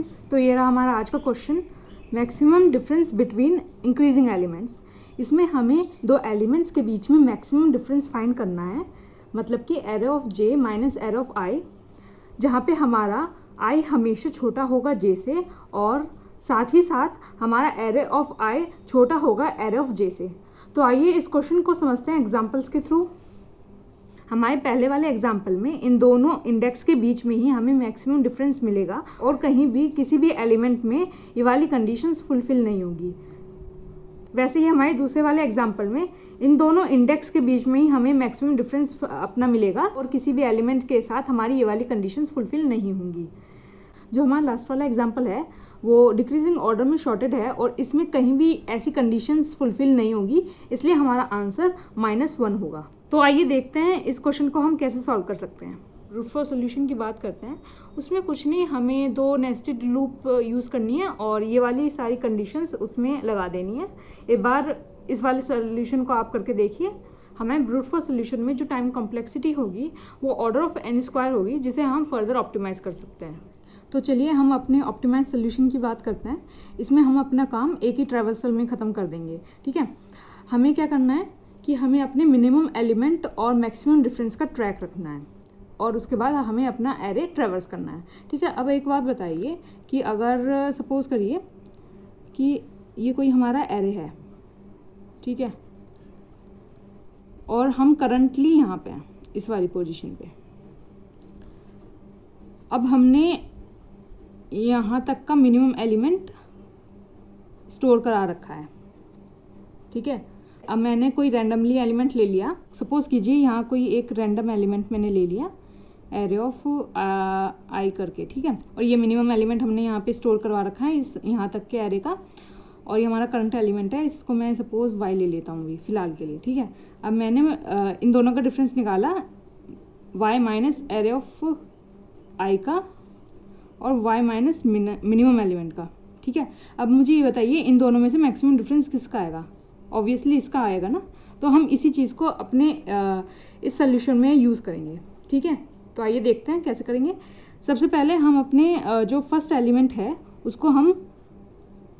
Students, तो ये रहा हमारा आज का question, maximum difference between increasing elements. इसमें हमें दो एलिमेंट्स के बीच में मैक्सिमम डिफरेंस फाइंड करना है, मतलब कि array of j minus array of i, जहाँ पे हमारा आई हमेशा छोटा होगा जे से और साथ ही साथ हमारा एरे ऑफ आई छोटा होगा एरे ऑफ जे से। तो आइए इस क्वेश्चन को समझते हैं एग्जाम्पल्स के थ्रू। हमारे पहले वाले एग्जाम्पल में इन दोनों इंडेक्स के बीच में ही हमें मैक्सिमम डिफरेंस मिलेगा और कहीं भी किसी भी एलिमेंट में ये वाली कंडीशंस फुलफिल नहीं होगी। वैसे ही हमारे दूसरे वाले एग्जाम्पल में इन दोनों इंडेक्स के बीच में ही हमें मैक्सिमम डिफरेंस अपना मिलेगा और किसी भी एलिमेंट के साथ हमारी ये वाली कंडीशंस फुलफिल नहीं होंगी। जो हमारा लास्ट वाला एग्जाम्पल है वो डिक्रीजिंग ऑर्डर में शॉर्टेड है और इसमें कहीं भी ऐसी कंडीशंस फुलफिल नहीं होगी, इसलिए हमारा आंसर -1 होगा। तो आइए देखते हैं इस क्वेश्चन को हम कैसे सॉल्व कर सकते हैं। रूट फॉर सोल्यूशन की बात करते हैं। उसमें कुछ नहीं, हमें दो नेस्टेड लूप यूज़ करनी है और ये वाली सारी कंडीशंस उसमें लगा देनी है। एक बार इस वाले सोल्यूशन को आप करके देखिए। हमें ब्रूट फॉर सोल्यूशन में जो टाइम कॉम्प्लेक्सिटी होगी वो ऑर्डर ऑफ n² होगी, जिसे हम फर्दर ऑप्टिमाइज़ कर सकते हैं। तो चलिए हम अपने ऑप्टिमाइज सोल्यूशन की बात करते हैं। इसमें हम अपना काम एक ही ट्रैवर्सल में ख़त्म कर देंगे। ठीक है, हमें क्या करना है कि हमें अपने मिनिमम एलिमेंट और मैक्सिमम डिफरेंस का ट्रैक रखना है और उसके बाद हमें अपना एरे ट्रैवर्स करना है। ठीक है, अब एक बात बताइए कि अगर सपोज़ करिए कि ये कोई हमारा एरे है, ठीक है, और हम करंटली यहाँ पे हैं इस वाली पोजीशन पे। अब हमने यहाँ तक का मिनिमम एलिमेंट स्टोर करा रखा है। ठीक है, अब मैंने कोई रैंडमली एलिमेंट ले लिया। सपोज़ कीजिए यहाँ कोई एक रैंडम एलिमेंट मैंने ले लिया एरे ऑफ आई करके। ठीक है, और ये मिनिमम एलिमेंट हमने यहाँ पे स्टोर करवा रखा है इस यहाँ तक के एरे का, और ये हमारा करंट एलिमेंट है। इसको मैं सपोज़ वाई ले लेता हूँ अभी फ़िलहाल के लिए। ठीक है, अब मैंने इन दोनों का डिफरेंस निकाला, वाई माइनस एरे ऑफ आई का और y माइनस मिनिमम एलिमेंट का। ठीक है, अब मुझे ये बताइए इन दोनों में से मैक्सिमम डिफरेंस किसका आएगा? ऑब्वियसली इसका आएगा ना। तो हम इसी चीज़ को अपने इस सोल्यूशन में यूज़ करेंगे। ठीक है, तो आइए देखते हैं कैसे करेंगे। सबसे पहले हम अपने जो फर्स्ट एलिमेंट है उसको हम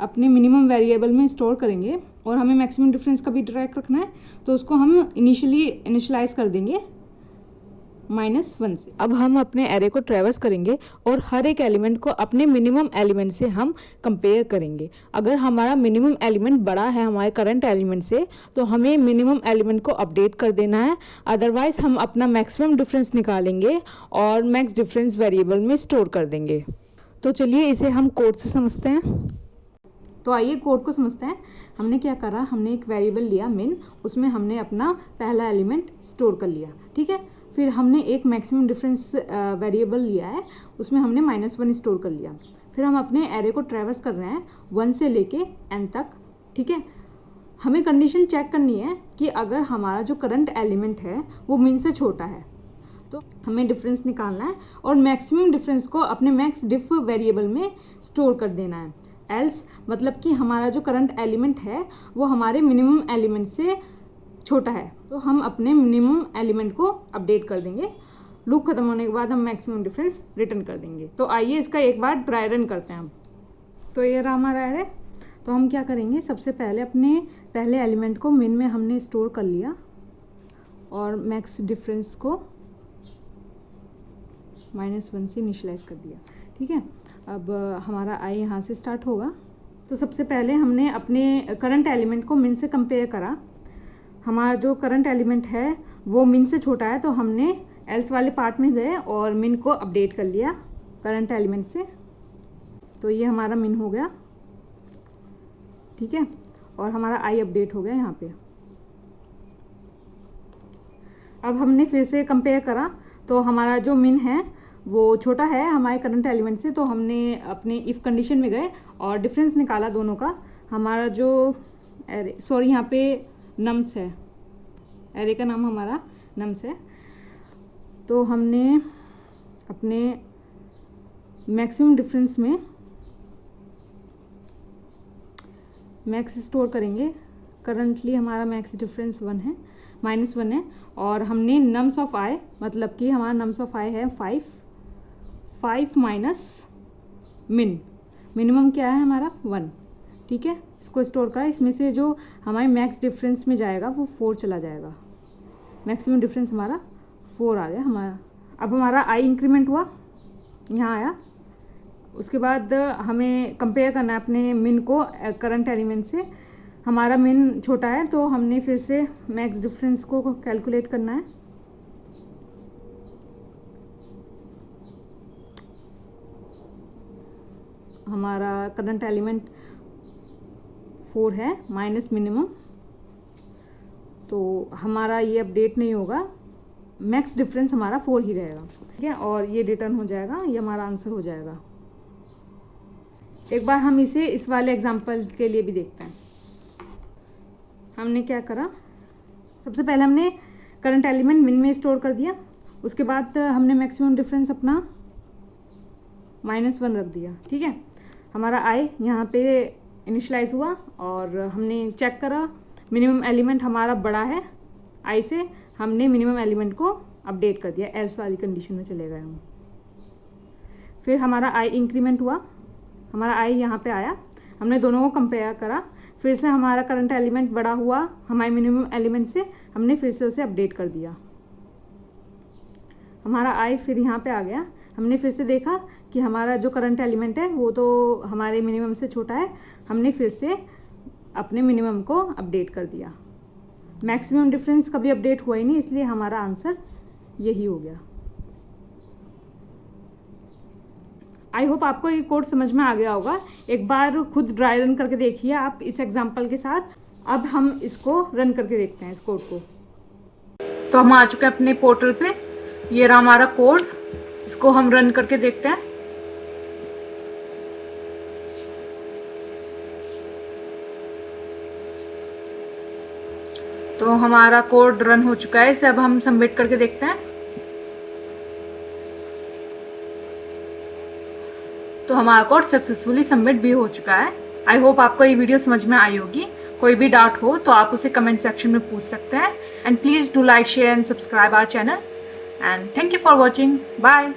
अपने मिनिमम वेरिएबल में स्टोर करेंगे और हमें मैक्सिमम डिफरेंस का भी ट्रैक रखना है, तो उसको हम इनिशियलाइज कर देंगे -1 से। अब हम अपने एरे को ट्रैवर्स करेंगे और हर एक एलिमेंट को अपने मिनिमम एलिमेंट से हम कंपेयर करेंगे। अगर हमारा मिनिमम एलिमेंट बड़ा है हमारे करंट एलिमेंट से, तो हमें मिनिमम एलिमेंट को अपडेट कर देना है, अदरवाइज हम अपना मैक्सिमम डिफरेंस निकालेंगे और मैक्स डिफरेंस वेरिएबल में स्टोर कर देंगे। तो चलिए इसे हम कोड से समझते हैं। तो आइए कोड को समझते हैं। हमने क्या करा, हमने एक वेरिएबल लिया मिन, उसमें हमने अपना पहला एलिमेंट स्टोर कर लिया। ठीक है, फिर हमने एक मैक्सिमम डिफरेंस वेरिएबल लिया है, उसमें हमने -1 स्टोर कर लिया। फिर हम अपने एरे को ट्रैवर्स कर रहे हैं 1 से लेके n तक। ठीक है, हमें कंडीशन चेक करनी है कि अगर हमारा जो करंट एलिमेंट है वो मिन से छोटा है तो हमें डिफरेंस निकालना है और मैक्सिमम डिफरेंस को अपने मैक्स डिफ वेरिएबल में स्टोर कर देना है। एल्स मतलब कि हमारा जो करंट एलिमेंट है वो हमारे मिनिमम एलिमेंट से छोटा है, तो हम अपने मिनिमम एलिमेंट को अपडेट कर देंगे। लूप खत्म होने के बाद हम मैक्सिमम डिफरेंस रिटर्न कर देंगे। तो आइए इसका एक बार ट्राई रन करते हैं हम। तो ये रहा हमारा एरे। तो हम क्या करेंगे, सबसे पहले अपने पहले एलिमेंट को मिन में हमने स्टोर कर लिया और मैक्स डिफरेंस को -1 से इनिशियलाइज कर दिया। ठीक है, अब हमारा आई यहाँ से स्टार्ट होगा। तो सबसे पहले हमने अपने करंट एलिमेंट को मिन से कंपेयर करा। हमारा जो करंट एलिमेंट है वो मिन से छोटा है, तो हमने एल्स वाले पार्ट में गए और मिन को अपडेट कर लिया करंट एलिमेंट से। तो ये हमारा मिन हो गया। ठीक है, और हमारा आई अपडेट हो गया यहाँ पे। अब हमने फिर से कंपेयर करा तो हमारा जो मिन है वो छोटा है हमारे करंट एलिमेंट से, तो हमने अपने इफ़ कंडीशन में गए और डिफरेंस निकाला दोनों का। हमारा जो एरे यहाँ पे नम्स है, एरे का नाम हमारा नम्स है, तो हमने अपने मैक्सिमम डिफरेंस में मैक्स स्टोर करेंगे। करंटली हमारा मैक्स डिफरेंस -1 है और हमने नम्स ऑफ आई, मतलब कि हमारा नम्स ऑफ आई है 5 माइनस मिन, मिनिमम क्या है हमारा 1, ठीक है। इसको स्टोर करा, इसमें से जो हमारे मैक्स डिफरेंस में जाएगा वो 4 चला जाएगा, मैक्सिमम डिफरेंस हमारा 4 आ गया हमारा। अब हमारा आई इंक्रीमेंट हुआ, यहाँ आया। उसके बाद हमें कंपेयर करना है अपने मिन को करंट एलिमेंट से। हमारा मिन छोटा है तो हमने फिर से मैक्स डिफरेंस को कैलकुलेट करना है। हमारा करंट एलिमेंट 4 है माइनस मिनिमम, तो हमारा ये अपडेट नहीं होगा, मैक्स डिफरेंस हमारा 4 ही रहेगा, ठीक है। और ये रिटर्न हो जाएगा, ये हमारा आंसर हो जाएगा। एक बार हम इसे इस वाले एग्जांपल के लिए भी देखते हैं। हमने क्या करा, सबसे पहले हमने करंट एलिमेंट मिन में स्टोर कर दिया। उसके बाद हमने मैक्सिमम डिफरेंस अपना -1 रख दिया, ठीक है। हमारा आई यहाँ पे इनिशलाइज हुआ और हमने चेक करा मिनिमम एलिमेंट हमारा बड़ा है आई से, हमने मिनिमम एलिमेंट को अपडेट कर दिया, एल्स वाली कंडीशन में चले गए हम। फिर हमारा आई इंक्रीमेंट हुआ, हमारा आई यहाँ पे आया, हमने दोनों को कंपेयर करा, फिर से हमारा करंट एलिमेंट बड़ा हुआ हमारे मिनिमम एलिमेंट से, हमने फिर से उसे अपडेट कर दिया। हमारा आई फिर यहाँ पे आ गया, हमने फिर से देखा कि हमारा जो करंट एलिमेंट है वो तो हमारे मिनिमम से छोटा है, हमने फिर से अपने मिनिमम को अपडेट कर दिया। मैक्सिमम डिफरेंस कभी अपडेट हुआ ही नहीं, इसलिए हमारा आंसर यही हो गया। आई होप आपको ये कोड समझ में आ गया होगा। एक बार खुद ड्राई रन करके देखिए आप इस एग्जांपल के साथ। अब हम इसको रन करके देखते हैं इस कोड को। तो हम आ चुके हैं अपने पोर्टल पे, ये रहा हमारा कोड, इसको हम रन करके देखते हैं। तो हमारा कोड रन हो चुका है, इसे अब हम सबमिट करके देखते हैं। तो हमारा कोड सक्सेसफुली सबमिट भी हो चुका है। आई होप आपको ये वीडियो समझ में आई होगी। कोई भी डाउट हो तो आप उसे कमेंट सेक्शन में पूछ सकते हैं। And please do like, share and subscribe our channel. And thank you for watching. Bye.